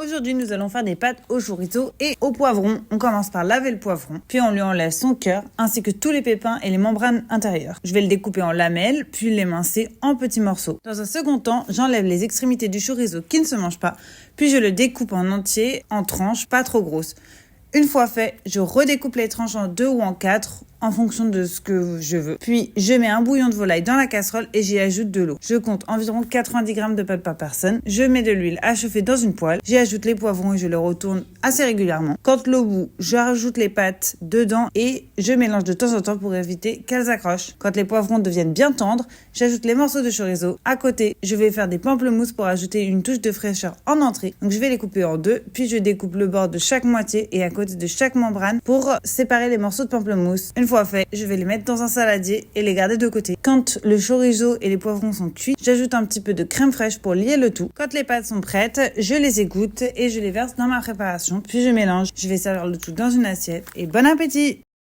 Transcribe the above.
Aujourd'hui, nous allons faire des pâtes au chorizo et au poivron. On commence par laver le poivron, puis on lui enlève son cœur, ainsi que tous les pépins et les membranes intérieures. Je vais le découper en lamelles, puis l'émincer en petits morceaux. Dans un second temps, j'enlève les extrémités du chorizo qui ne se mangent pas, puis je le découpe en entier, en tranches pas trop grosses. Une fois fait, je redécoupe les tranches en 2 ou en 4 en fonction de ce que je veux. Puis, je mets un bouillon de volaille dans la casserole et j'y ajoute de l'eau. Je compte environ 90 g de pâte par personne. Je mets de l'huile à chauffer dans une poêle. J'y ajoute les poivrons et je les retourne assez régulièrement. Quand l'eau bout, je rajoute les pâtes dedans et je mélange de temps en temps pour éviter qu'elles accrochent. Quand les poivrons deviennent bien tendres, j'ajoute les morceaux de chorizo. À côté, je vais faire des pamplemousses pour ajouter une touche de fraîcheur en entrée. Donc, je vais les couper en deux, puis je découpe le bord de chaque moitié et à côté de chaque membrane pour séparer les morceaux de pamplemousse. Une fois fait, je vais les mettre dans un saladier et les garder de côté. Quand le chorizo et les poivrons sont cuits, j'ajoute un petit peu de crème fraîche pour lier le tout. Quand les pâtes sont prêtes, je les égoutte et je les verse dans ma préparation, puis je mélange. Je vais servir le tout dans une assiette et bon appétit!